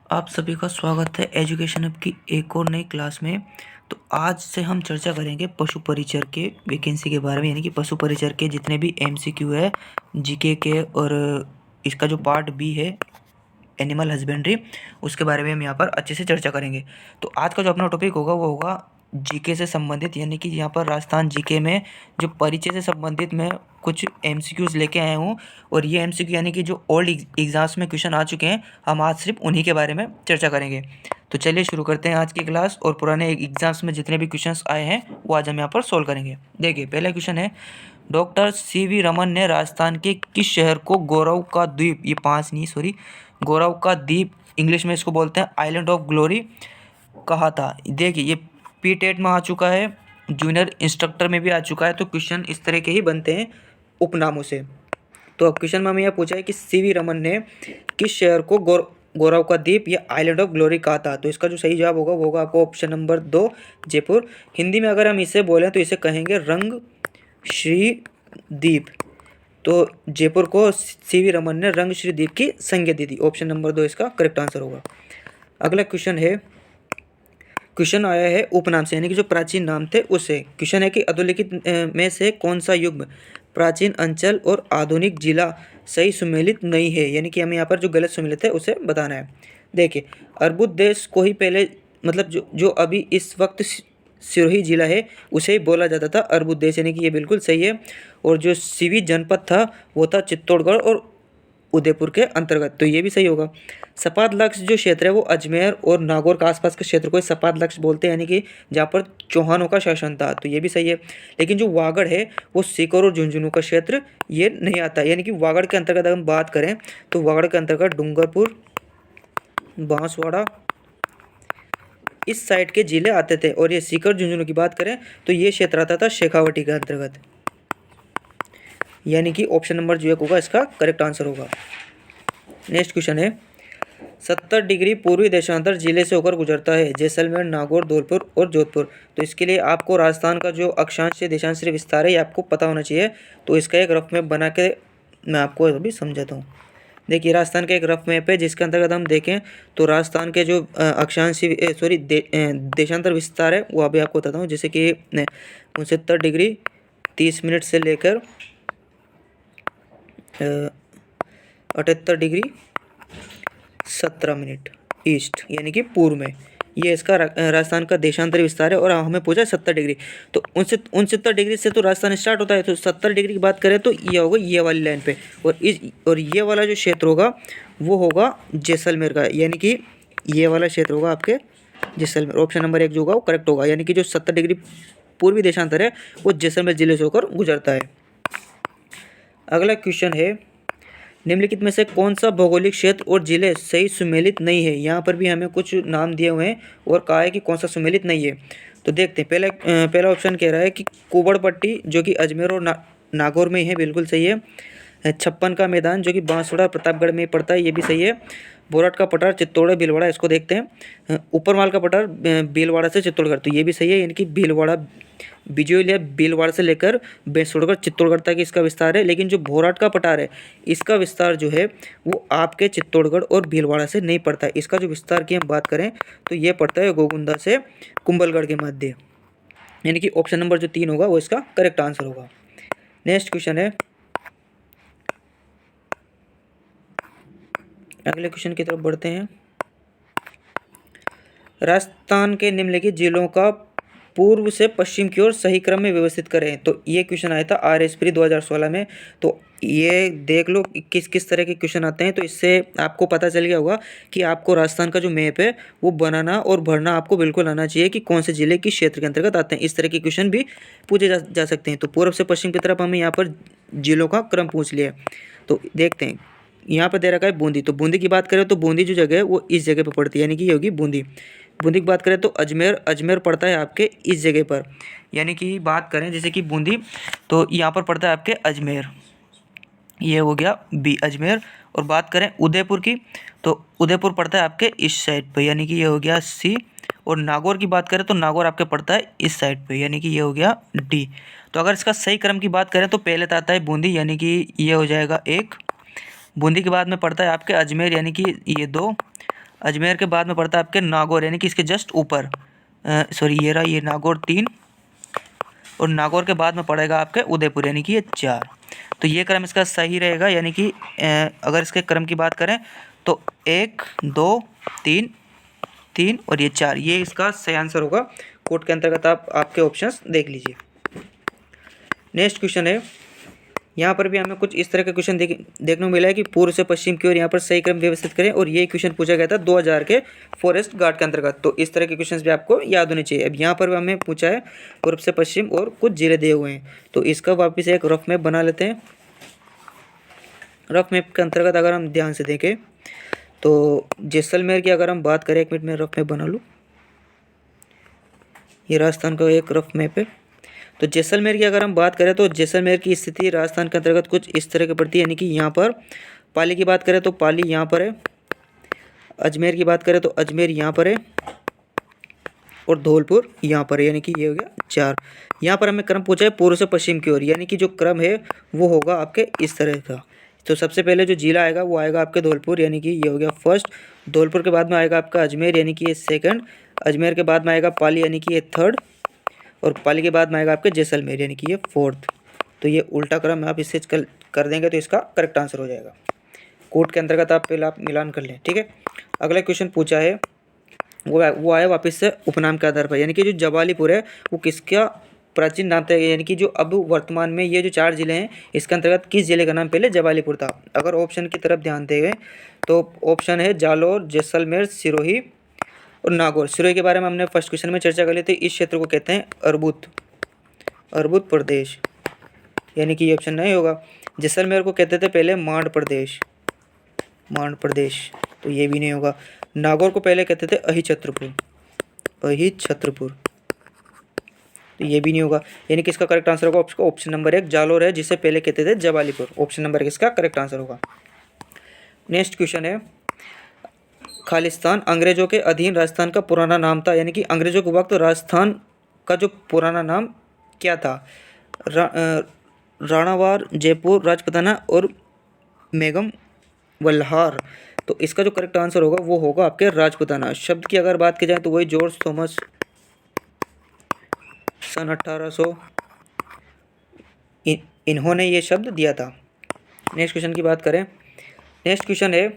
आप सभी का स्वागत है एजुकेशन हब की एक और नई क्लास में। तो आज से हम चर्चा करेंगे पशु परिचर के वैकेंसी के बारे में, यानी कि पशु परिचर के जितने भी एमसीक्यू है जीके के, और इसका जो पार्ट बी है एनिमल हस्बेंड्री, उसके बारे में हम यहाँ पर अच्छे से चर्चा करेंगे। तो आज का जो अपना टॉपिक होगा वो होगा जीके से संबंधित, यानी कि यहाँ पर राजस्थान जीके में जो परिचय से संबंधित मैं कुछ एमसीक्यूज़ लेके आया हूँ। और ये एमसीक्यू यानी कि जो ओल्ड एग्जाम्स में क्वेश्चन आ चुके हैं, हम आज सिर्फ उन्हीं के बारे में चर्चा करेंगे। तो चलिए शुरू करते हैं आज की क्लास। और पुराने एग्जाम्स में जितने भी क्वेश्चंस आए हैं वो आज हम यहाँ पर सोल्व करेंगे। देखिए, पहला क्वेश्चन है, डॉक्टर सीवी रमन ने राजस्थान के किस शहर को गौरव का द्वीप, ये पाँच नहीं सॉरी, गौरव का द्वीप, इंग्लिश में इसको बोलते हैं आइलैंड ऑफ ग्लोरी, कहा था? देखिए, ये पीटेट में आ चुका है, जूनियर इंस्ट्रक्टर में भी आ चुका है। तो क्वेश्चन इस तरह के ही बनते हैं उपनामों से। तो अब क्वेश्चन में हमें यह पूछा है कि सीवी रमन ने किस शहर को गौरव का द्वीप या आइलैंड ऑफ ग्लोरी कहा था? तो इसका जो सही जवाब होगा वो होगा आपको ऑप्शन नंबर 2, जयपुर। हिंदी में अगर हम इसे बोलें तो इसे कहेंगे रंग श्री द्वीप। तो जयपुर को सीवी रमन ने रंग श्री द्वीप की संज्ञा दी थी। ऑप्शन नंबर 2 इसका करेक्ट आंसर होगा। अगला क्वेश्चन है, क्वेश्चन आया है उपनाम से, यानी कि जो प्राचीन नाम थे उसे। क्वेश्चन है कि अधोलिखित में से कौन सा युग्म प्राचीन अंचल और आधुनिक जिला सही सुमेलित नहीं है? यानी कि हमें यहाँ पर जो गलत सुमेलित है उसे बताना है। देखिए, अर्बुद देश को ही पहले, मतलब जो अभी इस वक्त सिरोही जिला है उसे ही बोला जाता था अर्बुद देश, यानी कि ये बिल्कुल सही है। और जो सीवी जनपद था वो था चित्तौड़गढ़ और उदयपुर के अंतर्गत, तो ये भी सही होगा। सपाद लक्ष्य जो क्षेत्र है वो अजमेर और नागौर के आसपास के क्षेत्र को सपाद लक्ष्य बोलते हैं, यानी कि जहाँ पर चौहानों का शासन था, तो ये भी सही है। लेकिन जो वागड़ है वो सीकर और झुंझुनू का क्षेत्र ये नहीं आता, यानी कि वागड़ के अंतर्गत अगर हम बात करें तो वागड़ के अंतर्गत डूंगरपुर, बांसवाड़ा, इस साइड के जिले आते थे। और ये सीकर झुंझुनू की बात करें तो ये क्षेत्र आता था शेखावटी के अंतर्गत, यानी कि ऑप्शन नंबर जो एक होगा इसका करेक्ट आंसर होगा। नेक्स्ट क्वेश्चन है, 70 डिग्री पूर्वी देशांतर जिले से होकर गुजरता है जैसलमेर, नागौर, धौलपुर और जोधपुर। तो इसके लिए आपको राजस्थान का जो अक्षांश से देशांतरीय विस्तार है ये आपको पता होना चाहिए। तो इसका एक रफ मैप बना के मैं आपको अभी समझाता हूँ। देखिए, राजस्थान का एक रफ मैप है जिसके अंतर्गत हम देखें तो राजस्थान के जो अक्षांश देशांतर विस्तार है वो अभी आपको बताता हूँ। जैसे कि 69 डिग्री 30 मिनट से लेकर 78 डिग्री 17 मिनट ईस्ट, यानी कि पूर्व में, ये इसका राजस्थान का देशांतरी विस्तार है। और हमें पूछा 70 डिग्री, तो 69 डिग्री से तो राजस्थान स्टार्ट होता है, तो 70 डिग्री की बात करें तो ये होगा ये वाली लाइन पे। और ये वाला जो क्षेत्र होगा वो होगा जैसलमेर का, यानी कि ये वाला क्षेत्र होगा आपके जैसलमेर। ऑप्शन नंबर 1 जो होगा वो करेक्ट होगा, यानी कि जो 70 डिग्री पूर्वी देशांतर है वो जैसलमेर जिले से होकर गुजरता है। अगला क्वेश्चन है, निम्नलिखित में से कौन सा भौगोलिक क्षेत्र और जिले सही सुमेलित नहीं है? यहाँ पर भी हमें कुछ नाम दिए हुए हैं और कहा है कि कौन सा सुमेलित नहीं है। तो देखते हैं, पहला ऑप्शन कह रहा है कि कुबड़ पट्टी जो कि अजमेर और नागौर में ही है, बिल्कुल सही है। छप्पन का मैदान जो कि बांसवाड़ा प्रतापगढ़ में पड़ता है, ये भी सही है। बोराट का पठार चित्तौड़ भीलवाड़ा, इसको देखते हैं। ऊपरमाल का पठार भीलवाड़ा से चित्तौड़गढ़, तो ये भी सही है, यानी कि भीलवाड़ा बिजोलिया भीलवाड़ा से लेकर बेसुड़गढ़ चित्तौड़गढ़ तक इसका विस्तार है। लेकिन जो भोराट का पठार है इसका विस्तार जो है वो आपके चित्तौड़गढ़ और भीलवाड़ा से नहीं पड़ता है। इसका जो विस्तार की हम बात करें तो ये पड़ता है गोगुंदा से कुंभलगढ़ के मध्य, यानी कि ऑप्शन नंबर जो 3 होगा वो इसका करेक्ट आंसर होगा। नेक्स्ट क्वेश्चन है, अगले क्वेश्चन की तरफ बढ़ते हैं। राजस्थान के निम्नलिखित जिलों का पूर्व से पश्चिम की ओर सही क्रम में व्यवस्थित करें। तो ये क्वेश्चन आया था RS प्री 2016 में। तो ये देख लो किस किस तरह के क्वेश्चन आते हैं, तो इससे आपको पता चल गया होगा कि आपको राजस्थान का जो मैप है वो बनाना और भरना आपको बिल्कुल आना चाहिए कि कौन से जिले किस क्षेत्र के अंतर्गत आते हैं। इस तरह के क्वेश्चन भी पूछे जा सकते हैं। तो पूर्व से पश्चिम की तरफ हमें यहाँ पर जिलों का क्रम पूछ लिया। तो देखते हैं, यहाँ पर दे रखा है बूंदी। तो बूंदी की बात करें तो बूंदी जो जगह है वो इस जगह पर पड़ती है, यानी कि ये होगी बूंदी। बूंदी की बात करें तो अजमेर पड़ता है आपके इस जगह पर, यानी कि बात करें जैसे कि बूंदी तो यहाँ पर पड़ता है आपके अजमेर, ये हो गया बी अजमेर। और बात करें उदयपुर की तो उदयपुर पड़ता है आपके इस साइड पे, यानी कि ये हो गया सी। और नागौर की बात करें तो नागौर आपके पड़ता है इस साइड पे, यानी कि ये हो गया डी। तो अगर इसका सही क्रम की बात करें तो पहले तो आता है बूंदी, यानी कि ये हो जाएगा 1। बूंदी के बाद में पड़ता है आपके अजमेर, यानी कि ये 2। अजमेर के बाद में पड़ता है आपके नागौर, यानी कि इसके जस्ट ऊपर, सॉरी ये रहा, ये नागौर 3, और नागौर के बाद में पड़ेगा आपके उदयपुर, यानी कि ये 4। तो ये क्रम इसका सही रहेगा, यानी कि अगर इसके क्रम की बात करें तो 1 2 3 3 और ये 4, ये इसका सही आंसर होगा। कोड के अंतर्गत आप आपके ऑप्शंस देख लीजिए। नेक्स्ट क्वेश्चन है, यहाँ पर भी हमें कुछ इस तरह का क्वेश्चन देखने को मिला है कि पूर्व से पश्चिम की ओर यहाँ पर सही क्रम व्यवस्थित करें, और ये क्वेश्चन पूछा गया था 2000 के फॉरेस्ट गार्ड के अंतर्गत। तो इस तरह के क्वेश्चंस भी आपको याद होने चाहिए। अब यहाँ पर भी हमें पूछा है पूर्व से पश्चिम और कुछ जिले दिए हुए हैं, तो इसका वापिस एक रफ मैप बना लेते हैं। रफ मैप के अंतर्गत अगर हम ध्यान से देखें तो जैसलमेर की अगर हम बात करें, 1 मिनट में रफ मैप बना लूँ, ये राजस्थान का एक रफ मैप है। तो जैसलमेर की अगर हम बात करें तो जैसलमेर की स्थिति राजस्थान के अंतर्गत कुछ इस तरह की पड़ती है, यानी कि यहाँ पर पाली की बात करें तो पाली यहाँ पर है, अजमेर की बात करें तो अजमेर यहाँ पर है, और धौलपुर यहाँ पर है, यानी कि ये हो गया 4। यहाँ पर हमें क्रम पूछा है पूर्व से पश्चिम की ओर, यानी कि जो क्रम है वो होगा आपके इस तरह का। तो सबसे पहले जो जिला आएगा वो आएगा आपके धौलपुर, यानी कि ये हो गया फर्स्ट। धौलपुर के बाद में आएगा आपका अजमेर, यानी कि ये सेकंड। अजमेर के बाद में आएगा पाली, यानी कि ये थर्ड, और पाली के बाद में आएगा आपके जैसलमेर, यानी कि ये फोर्थ। तो ये उल्टा क्रम आप इससे कर देंगे तो इसका करेक्ट आंसर हो जाएगा। कोड के अंतर्गत आप पहले आप मिलान कर लें, ठीक है। अगला क्वेश्चन पूछा है वो आया वापस से उपनाम के आधार पर, यानी कि जो जवालीपुर है वो किसका प्राचीन नाम था, यानी कि जो अब वर्तमान में ये जो 4 जिले हैं इसके अंतर्गत किस जिले का नाम पहले जवालीपुर था। अगर ऑप्शन की तरफ ध्यान देंगे तो ऑप्शन है जालौर, जैसलमेर, सिरोही और नागौर। सिरोही के बारे में हमने फर्स्ट क्वेश्चन में चर्चा कर ली थी। इस क्षेत्र को कहते हैं अर्बुद प्रदेश, यानी कि ये ऑप्शन नहीं होगा। जैसलमेर को कहते थे पहले मांड प्रदेश, तो ये भी नहीं होगा। नागौर को पहले कहते थे अहिछत्रपुर, तो ये भी नहीं होगा, यानी कि इसका करेक्ट आंसर होगा ऑप्शन नंबर 1 जालौर है, जिसे पहले कहते थे जवालीपुर। ऑप्शन नंबर 1 इसका करेक्ट आंसर होगा। नेक्स्ट क्वेश्चन है, खालिस्तान अंग्रेजों के अधीन राजस्थान का पुराना नाम था, यानी कि अंग्रेजों के वक्त राजस्थान का जो पुराना नाम क्या था। राणावार, जयपुर, राजपुताना और मेघम वल्हार। तो इसका जो करेक्ट आंसर होगा वो होगा आपके राजपुताना। शब्द की अगर बात की जाए तो वही जॉर्ज थॉमस सन 1800 इन्होंने ये शब्द दिया था। नेक्स्ट क्वेश्चन की बात करें, नेक्स्ट क्वेश्चन है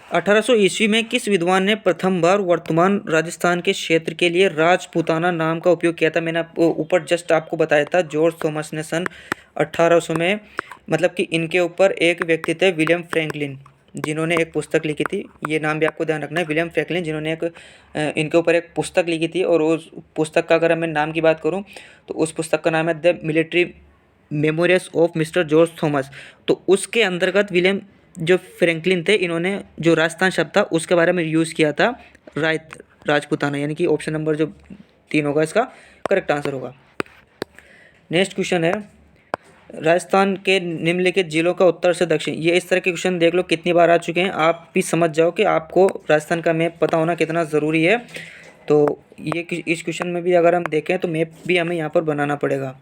1800 ईस्वी में किस विद्वान ने प्रथम बार वर्तमान राजस्थान के क्षेत्र के लिए राजपूताना नाम का उपयोग किया था। मैंने आपको ऊपर जस्ट आपको बताया था, जॉर्ज थॉमस ने सन 1800 में, मतलब कि इनके ऊपर एक व्यक्ति थे विलियम फ्रैंकलिन, जिन्होंने एक पुस्तक लिखी थी। ये नाम भी आपको ध्यान रखना है, विलियम फ्रैंकलिन, जिन्होंने इनके ऊपर एक पुस्तक लिखी थी। और उस पुस्तक का अगर मैं नाम की बात करूँ तो उस पुस्तक का नाम है the military memorials of mister George Thomas. तो उसके अंतर्गत विलियम जो फ्रैंकलिन थे, इन्होंने जो राजस्थान शब्द था उसके बारे में यूज़ किया था राजपूताना, यानी कि ऑप्शन नंबर जो 3 होगा इसका करेक्ट आंसर होगा। नेक्स्ट क्वेश्चन है, राजस्थान के निम्नलिखित जिलों का उत्तर से दक्षिण। ये इस तरह के क्वेश्चन देख लो कितनी बार आ चुके हैं, आप भी समझ जाओ कि आपको राजस्थान का मैप पता होना कितना ज़रूरी है। तो ये इस क्वेश्चन में भी अगर हम देखें तो मैप भी हमें यहाँ पर बनाना पड़ेगा।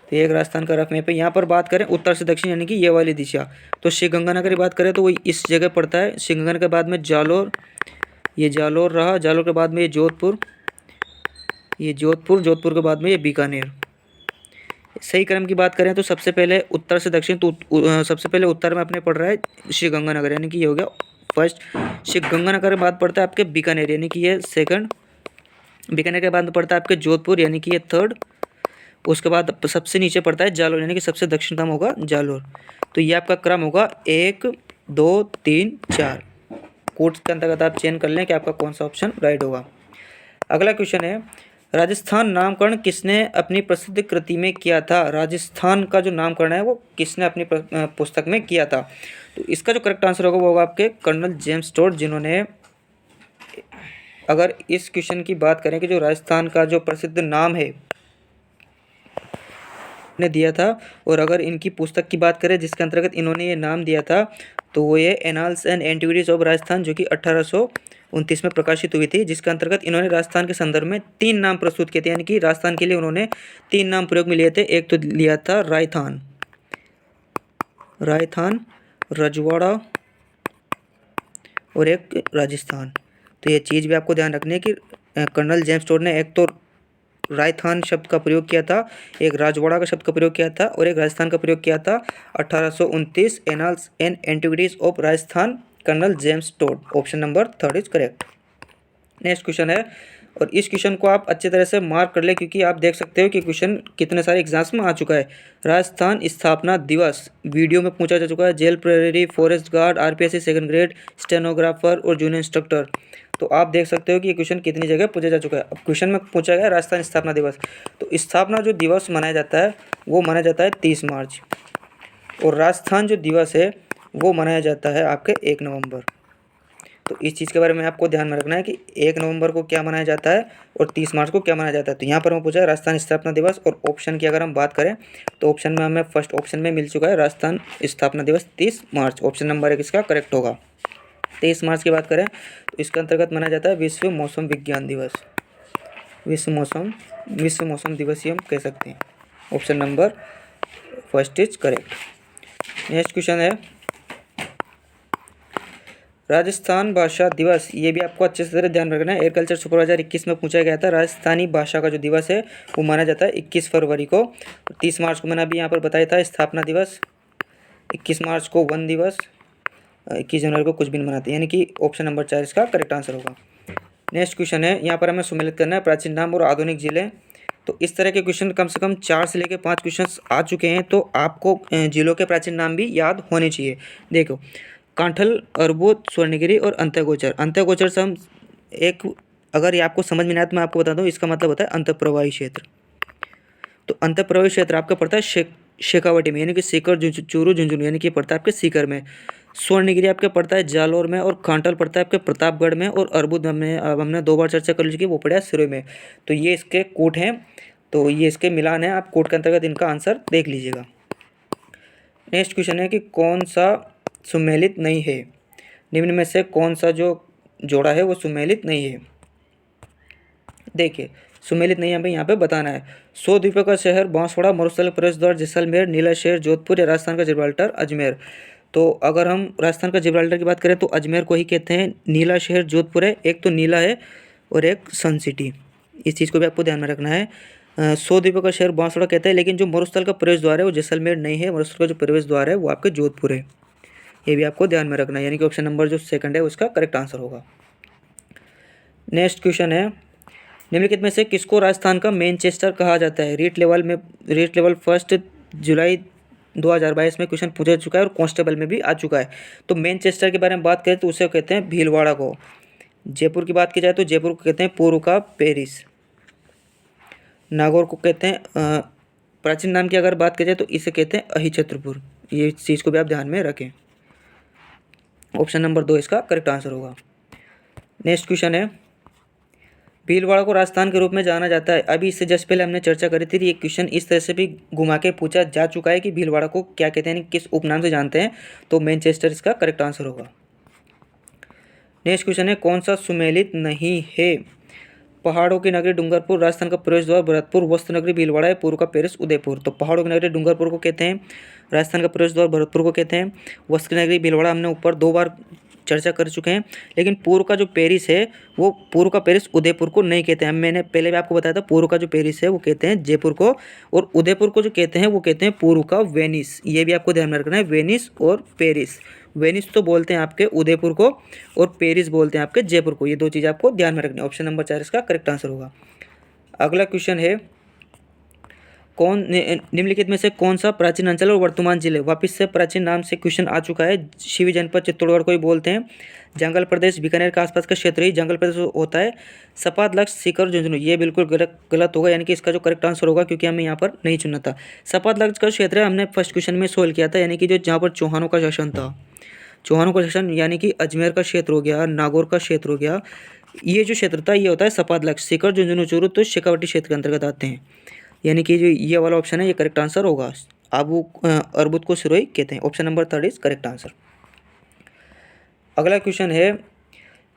तो ये एक राजस्थान का रफ मैप है। यहाँ पर बात करें उत्तर से दक्षिण, यानी कि ये वाली दिशा, तो श्रीगंगानगर की बात करें तो वो इस जगह पड़ता है। श्रीगंगानगर के बाद में जालौर, ये जालौर रहा, जालौर के बाद में ये जोधपुर, जोधपुर के बाद में ये बीकानेर। सही क्रम की बात करें तो सबसे पहले उत्तर से दक्षिण, तो सबसे पहले उत्तर में अपने पड़ रहा है श्रीगंगानगर, यानी कि ये हो गया फर्स्ट। श्रीगंगानगर के बाद पड़ता है आपके बीकानेर, यानी कि ये सेकंड। बीकानेर के बाद में पड़ता है आपके जोधपुर, यानी कि ये थर्ड। उसके बाद सबसे नीचे पड़ता है जालौर, यानी कि सबसे दक्षिणतम होगा जालौर। तो ये आपका क्रम होगा 1 2 3 4। कोड्स के अंतर्गत आप चयन कर लें कि आपका कौन सा ऑप्शन राइट होगा। अगला क्वेश्चन है, राजस्थान नामकरण किसने अपनी प्रसिद्ध कृति में किया था। राजस्थान का जो नामकरण है वो किसने अपनी पुस्तक में किया था। तो इसका जो करेक्ट आंसर होगा वो होगा आपके कर्नल जेम्स टोड, जिन्होंने, अगर इस क्वेश्चन की बात करें कि जो राजस्थान का जो प्रसिद्ध नाम है ने दिया था, और अगर इनकी पुस्तक की बात करें जिसके अंतर्गत इन्होंने ये नाम दिया था तो वो ये annals and antiquities of Rajasthan, जो कि 1829 में प्रकाशित हुई थी, जिसके अंतर्गत इन्होंने राजस्थान के संदर्भ में 3 नाम प्रस्तुत किए थे, यानी कि राजस्थान के लिए उन्होंने 3 नाम प्रयोग में लिए थे। एक तो लिया था रायथान, रजवाड़ा और एक राजस्थान। तो ये चीज़ भी आपको ध्यान रखनी है कि कर्नल जेम्स टोड ने एक तो राजस्थान शब्द का प्रयोग किया था, एक राजवाड़ा का शब्द का प्रयोग किया था और एक राजस्थान का प्रयोग किया था। 1829 annals and antiquities of Rajasthan, colonel James Tod. Option number 3 is correct. Next question है, और इस क्वेश्चन को आप अच्छी तरह से मार्क कर ले क्योंकि आप देख सकते हो कि क्वेश्चन कितने सारे एग्जाम्स में आ चुका है। राजस्थान स्थापना दिवस वीडियो में पूछा जा चुका है, jail Prahari, forest guard, RPSC second grade, stenographer और जूनियर इंस्ट्रक्टर। तो आप देख सकते हो कि ये क्वेश्चन कितनी जगह पूछा जा चुका है। अब क्वेश्चन में पूछा गया राजस्थान स्थापना दिवस, तो स्थापना जो दिवस मनाया जाता है वो मनाया जाता है 30 मार्च, और राजस्थान जो दिवस है वो मनाया जाता है आपके 1 नवंबर। तो इस चीज़ के बारे में आपको ध्यान में रखना है कि 1 नवंबर को क्या मनाया जाता है और 30 मार्च को क्या मनाया जाता है। तो यहाँ पर हमें पूछा है राजस्थान स्थापना दिवस, और ऑप्शन की अगर हम बात करें तो ऑप्शन में हमें फर्स्ट ऑप्शन में मिल चुका है राजस्थान स्थापना दिवस 30 मार्च। ऑप्शन नंबर 1 इसका करेक्ट होगा। 23 मार्च की बात करें तो इसके अंतर्गत मनाया जाता है विश्व मौसम विज्ञान दिवस, विश्व मौसम दिवस ही हम कह सकते हैं। Option number first is correct. Next question है, राजस्थान भाषा दिवस, ये भी आपको अच्छे से ध्यान रखना है। एग्रीकल्चर सुपरवाइजर 21 में पूछा गया था। राजस्थानी भाषा का जो दिवस है वो माना जाता है 21 फरवरी को। 30 मार्च को मैंने अभी यहाँ पर बताया था स्थापना दिवस, 21 मार्च को वन दिवस, 21 जनवरी को कुछ भी नहीं मनाते, यानी कि ऑप्शन नंबर 4 इसका करेक्ट आंसर होगा। नेक्स्ट क्वेश्चन है, यहाँ पर हमें सम्मिलित करना है प्राचीन नाम और आधुनिक जिले। तो इस तरह के क्वेश्चन कम से कम 4 से लेकर 5 क्वेश्चन आ चुके हैं, तो आपको जिलों के प्राचीन नाम भी याद होने चाहिए। देखो, कांठल, अर्बुद, स्वर्णगिरी और अंतःगोचर। अंतःगोचर से हम एक, अगर ये आपको समझ में नहीं आया तो मैं आपको बता दूं, इसका मतलब होता है अंतःप्रवाही क्षेत्र। तो अंतःप्रवाही क्षेत्र आपका पड़ता है शेखावटी में, यानी कि सीकर, चूरू, झुंझुनू, यानी कि पड़ता है आपके सीकर में। स्वर्णगिरी आपके पड़ता है जालौर में, और कांठल पड़ता है आपके प्रतापगढ़ में, और अर्बुद हमने 2 बार चर्चा कर चुकी है, वो पड़ा है सिरोही में। तो ये इसके कोट हैं, तो ये इसके मिलान है। आप कोट के अंतर्गत इनका आंसर देख लीजिएगा। नेक्स्ट क्वेश्चन है कि कौन सा सुमेलित नहीं है, निम्न में से कौन सा जो जोड़ा है वो सुमेलित नहीं है। देखिए, सुमेलित नहीं हमें यहाँ पे बताना है। 100 द्वीपों का शहर बांसवाड़ा, मरुस्थल प्रवेश द्वार जैसलमेर, नीला शहर जोधपुर, या राजस्थान का जिब्राल्टर अजमेर। तो अगर हम राजस्थान का जिब्राल्टर की बात करें तो अजमेर को ही कहते हैं। नीला शहर जोधपुर है, एक तो नीला है और एक सन सिटी, इस चीज़ को भी आपको ध्यान में रखना है। 100 द्वीपों का शहर बांसवाड़ा कहते हैं, लेकिन जो मरुस्थल का प्रवेश द्वार है वो जैसलमेर नहीं है, मरुस्थल का जो प्रवेश द्वार है वो आपके जोधपुर है। ये भी आपको ध्यान में रखना है, यानी कि ऑप्शन नंबर जो सेकंड है उसका करेक्ट आंसर होगा। नेक्स्ट क्वेश्चन है, निम्नलिखित में से किसको राजस्थान का मैनचेस्टर कहा जाता है। रीट लेवल 1 जुलाई 2022 में क्वेश्चन पूछा चुका है और कांस्टेबल में भी आ चुका है। तो मैनचेस्टर के बारे में बात करें तो उसे कहते हैं भीलवाड़ा को। जयपुर की बात की जाए तो जयपुर को कहते हैं पूर्व का पेरिस। नागौर को कहते हैं, प्राचीन नाम की अगर बात की जाए तो इसे कहते हैं अहिछत्रपुर। ये चीज़ को भी आप ध्यान में रखें। ऑप्शन नंबर 2 इसका करेक्ट आंसर होगा। नेक्स्ट क्वेश्चन है, भीलवाड़ा को राजस्थान के रूप में जाना जाता है। अभी इससे जस्ट पहले हमने चर्चा करी थी, ये क्वेश्चन इस तरह से भी घुमा के पूछा जा चुका है कि भीलवाड़ा को क्या कहते हैं, किस उपनाम से जानते हैं। तो मैनचेस्टर इसका करेक्ट आंसर होगा। नेक्स्ट क्वेश्चन है, कौन सा सुमेलित नहीं है। पहाड़ों की नगरी डूंगरपुर, राजस्थान का प्रवेश द्वार भरतपुर, वस्त्र नगरी भीलवाड़ा है, पूर्व का पेरिस उदयपुर। तो पहाड़ों की नगरी डूंगरपुर को कहते हैं, राजस्थान का प्रवेश द्वार भरतपुर को कहते हैं, वस्त्र नगरी भीलवाड़ा हमने ऊपर 2 बार चर्चा कर चुके हैं। लेकिन पूर्व का जो पेरिस है वो पूर्व का पेरिस उदयपुर को नहीं कहते हैं। मैंने पहले भी आपको बताया था, पूर्व का जो पेरिस है वो कहते हैं जयपुर को, और उदयपुर को जो कहते हैं वो कहते हैं पूर्व का वेनिस। ये भी आपको ध्यान में रखना है, वेनिस और पेरिस। वेनिस तो बोलते हैं आपके उदयपुर को, और पेरिस बोलते हैं आपके जयपुर को। ये 2 चीज़ आपको ध्यान में रखनी है। ऑप्शन नंबर 4 इसका करेक्ट आंसर होगा। अगला क्वेश्चन है, निम्नलिखित में से कौन सा प्राचीन अंचल और वर्तमान जिले। वापिस से प्राचीन नाम से क्वेश्चन आ चुका है। शिवी जनपद चित्तौड़गढ़ को ही बोलते हैं। जंगल प्रदेश बीकानेर के आसपास का क्षेत्र ही जंगल प्रदेश होता है। सपाद, लक्ष्य, सीकर, झुंझुनू, ये बिल्कुल गलत होगा, यानी कि इसका जो करेक्ट आंसर होगा, क्योंकि हमें यहाँ पर नहीं चुनना था। सपाद लक्ष्य का क्षेत्र है, हमने फर्स्ट क्वेश्चन में सोल्व किया था, यानी कि जो जहाँ पर चौहानों का शासन था, चौहानों का शासन, यानी कि अजमेर का क्षेत्र हो गया, नागौर का क्षेत्र हो गया। ये जो क्षेत्र था ये होता है सपाद लक्ष्य। सीकर, झुंझुनू, चूरू तो शेखावटी क्षेत्र के अंतर्गत आते हैं, यानी कि जो ये वाला ऑप्शन है ये करेक्ट आंसर होगा। अर्बुद को सिरोही कहते हैं। Option number 3 is correct answer. अगला क्वेश्चन है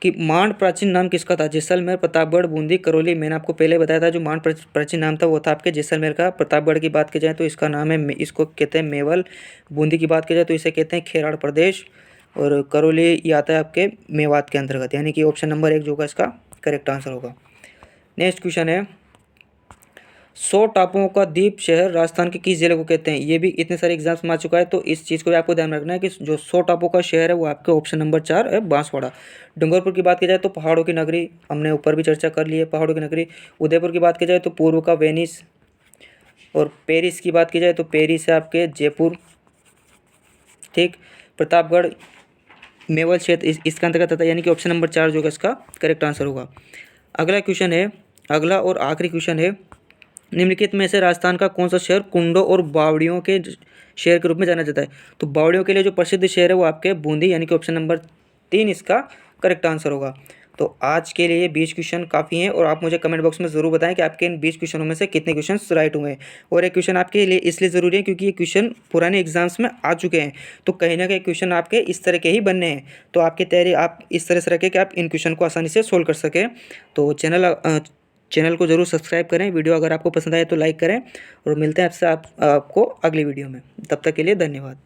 कि मांड प्राचीन नाम किसका था। जैसलमेर, प्रतापगढ़, बूंदी, करौली। मैंने आपको पहले बताया था जो मांड प्राचीन नाम था वो था आपके जैसलमेर का। प्रतापगढ़ की बात की जाए तो इसका नाम है, इसको कहते हैं मेवल। बूंदी की बात की जाए तो इसे कहते हैं खेराड़ प्रदेश। और करौली ये आता है आपके मेवात के अंतर्गत, यानी कि ऑप्शन नंबर 1 जो होगा इसका करेक्ट आंसर होगा। नेक्स्ट क्वेश्चन है 100 टापुओं का द्वीप शहर राजस्थान के किस जिले को कहते हैं। ये भी इतने सारे एग्जाम्स में आ चुका है, तो इस चीज़ को भी आपको ध्यान रखना है कि जो 100 टापुओं का शहर है वो आपके ऑप्शन नंबर 4 है बांसवाड़ा। डूंगरपुर की बात की जाए तो पहाड़ों की नगरी, हमने ऊपर भी चर्चा कर ली है पहाड़ों की नगरी। उदयपुर की बात की जाए तो पूर्व का वेनिस, और पेरिस की बात की जाए तो पेरिस है आपके जयपुर, ठीक। प्रतापगढ़ मेवाड़ क्षेत्र इसका अंतर्गत आता है, यानी कि ऑप्शन नंबर 4 जो है इसका करेक्ट आंसर होगा। अगला क्वेश्चन है, अगला और आखिरी क्वेश्चन है, निम्नलिखित में से राजस्थान का कौन सा शहर कुंडों और बावड़ियों के शहर के रूप में जाना जाता है। तो बावड़ियों के लिए जो प्रसिद्ध शहर है वो आपके बूंदी, यानी कि ऑप्शन नंबर 3 इसका करेक्ट आंसर होगा। तो आज के लिए 20 क्वेश्चन काफ़ी हैं, और आप मुझे कमेंट बॉक्स में ज़रूर बताएं कि आपके इन 20 क्वेश्चनों में से कितने क्वेश्चन राइट हुए हैं। और ये क्वेश्चन आपके लिए इसलिए ज़रूरी है क्योंकि ये क्वेश्चन पुराने एग्जाम्स में आ चुके हैं, तो कहीं ना कहीं क्वेश्चन आपके इस तरह के ही बनने हैं। तो आपकी तैयारी आप इस तरह से रखें कि आप इन क्वेश्चन को आसानी से सोल्व कर सकें। तो चैनल को ज़रूर सब्सक्राइब करें, वीडियो अगर आपको पसंद आए तो लाइक करें, और मिलते हैं आपसे आपको अगली वीडियो में। तब तक के लिए धन्यवाद।